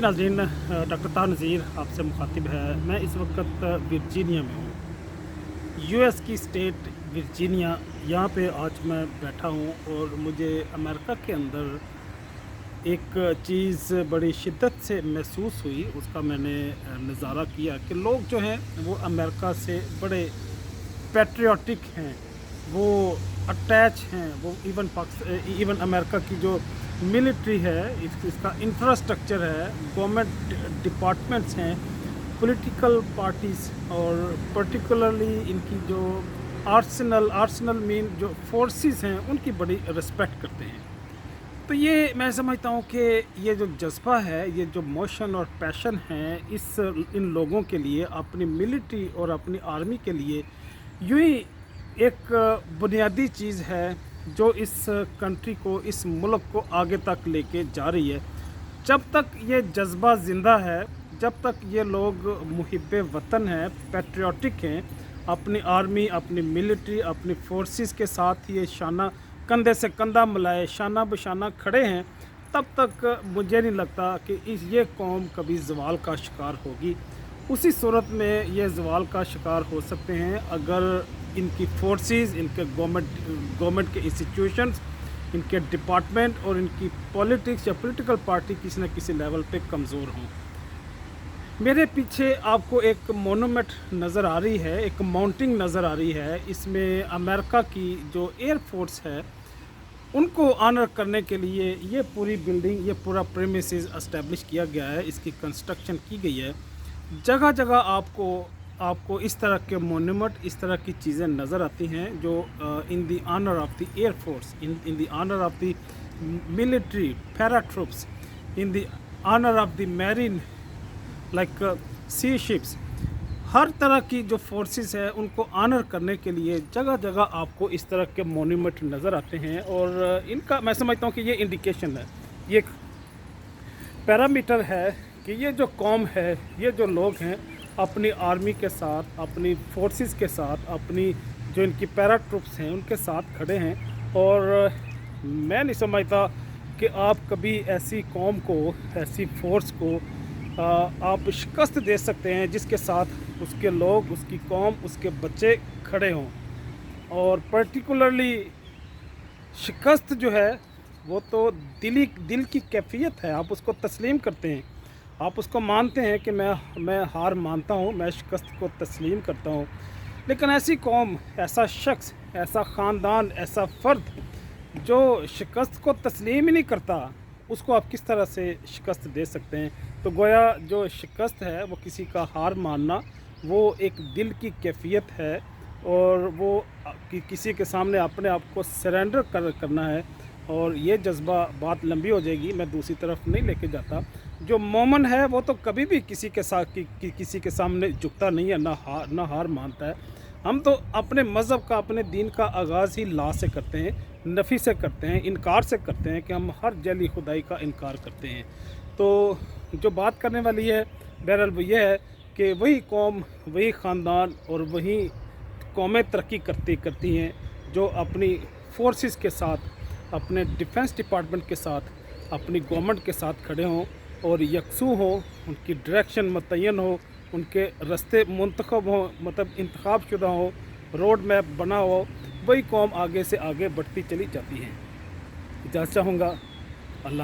नाज़रीन, डॉक्टर ताहा नज़ीर आपसे मुखातिब है। मैं इस वक्त वर्जीनिया में हूँ, यूएस की स्टेट वर्जीनिया। यहाँ पे आज मैं बैठा हूँ और मुझे अमेरिका के अंदर एक चीज़ बड़ी शिद्दत से महसूस हुई। उसका मैंने नज़ारा किया कि लोग जो हैं वो अमेरिका से बड़े पैट्रियाटिक हैं, वो अटैच हैं। वो इवन अमेरिका की जो मिलिट्री है, इसका इंफ्रास्ट्रक्चर है, गवर्नमेंट डिपार्टमेंट्स हैं, पॉलिटिकल पार्टीज़ और पर्टिकुलरली इनकी जो आर्सनल मीन जो फोर्सेस हैं उनकी बड़ी रिस्पेक्ट करते हैं। तो ये मैं समझता हूँ कि ये जो जज़्बा है, ये जो मोशन और पैशन है इन लोगों के लिए, अपनी मिलिट्री और अपनी आर्मी के लिए, यूँ ही एक बुनियादी चीज़ है जो इस कंट्री को, इस मुल्क को आगे तक लेके जा रही है। जब तक ये जज्बा ज़िंदा है, जब तक ये लोग मुहिब्बे वतन हैं, पैट्रियाटिक हैं, अपनी आर्मी, अपनी मिलिट्री, अपनी फोर्सेस के साथ ये शाना कंधे से कंधा मिलाए शाना बशाना खड़े हैं, तब तक मुझे नहीं लगता कि ये कौम कभी ज़वाल का शिकार होगी। उसी सूरत में ये ज़वाल का शिकार हो सकते हैं अगर इनकी फोर्सेस, इनके गवर्नमेंट के इंस्टीट्यूशंस, इनके डिपार्टमेंट और इनकी पॉलिटिक्स या पॉलिटिकल पार्टी किसी न किसी लेवल पे कमज़ोर हों। मेरे पीछे आपको एक मोनूमेंट नज़र आ रही है, एक माउंटिंग नज़र आ रही है। इसमें अमेरिका की जो एयर फोर्स है उनको ऑनर करने के लिए ये पूरी बिल्डिंग, ये पूरा प्रीमिसेस एस्टेब्लिश किया गया है, इसकी कंस्ट्रक्शन की गई है। जगह जगह आपको इस तरह के मोन्यूमेंट, इस तरह की चीज़ें नज़र आती हैं जो in the honour of the air force, in the honour of the military para troops, in the honour of the marine like sea ships. हर तरह की जो फोर्सेस है उनको ऑनर करने के लिए जगह जगह आपको इस तरह के मोन्यूमेंट नज़र आते हैं और इनका मैं समझता हूँ कि ये इंडिकेशन है, ये एक पैरामीटर है कि ये जो कौम है, ये जो लोग हैं अपनी आर्मी के साथ, अपनी फोर्सेस के साथ, अपनी जो इनकी पैरा ट्रूप्स हैं उनके साथ खड़े हैं। और मैं नहीं समझता कि आप कभी ऐसी कौम को, ऐसी फोर्स को आप शिकस्त दे सकते हैं जिसके साथ उसके लोग, उसकी कौम, उसके बच्चे खड़े हों। और पर्टिकुलरली शिकस्त जो है वो तो दिल की कैफियत है, आप उसको तस्लीम करते हैं, आप उसको मानते हैं कि मैं हार मानता हूँ, मैं शिकस्त को तस्लीम करता हूँ। लेकिन ऐसी कौम, ऐसा शख्स, ऐसा ख़ानदान, ऐसा फ़र्द जो शिकस्त को तस्लीम ही नहीं करता, उसको आप किस तरह से शिकस्त दे सकते हैं? तो गोया जो शिकस्त है वो किसी का हार मानना, वो एक दिल की कैफियत है और वो किसी के सामने अपने आप को सरेंडर करना है। और ये जज्बा, बात लंबी हो जाएगी, मैं दूसरी तरफ नहीं लेके जाता। जो मोमन है वो तो कभी भी किसी के साथ किसी के सामने झुकता नहीं है, ना हार मानता है। हम तो अपने मज़हब का, अपने दीन का आगाज़ ही ला से करते हैं, नफ़ी से करते हैं, इनकार से करते हैं कि हम हर जली खुदाई का इनकार करते हैं। तो जो बात करने वाली है बहरहाल वो ये है कि वही कौम, वही ख़ानदान और वही कौमें तरक्की करती हैं जो अपनी फोर्सेस के साथ, अपने डिफेंस डिपार्टमेंट के साथ, अपनी गवर्नमेंट के साथ खड़े हों और यकसू हो, उनकी डायरेक्शन मुतय्यन हो, उनके रास्ते मुंतखब हों, मतलब इंतखाब शुदा हो, रोड मैप बना हो, वही कौम आगे से आगे बढ़ती चली जाती है। इजाज़त चाहूँगा। अल्लाह।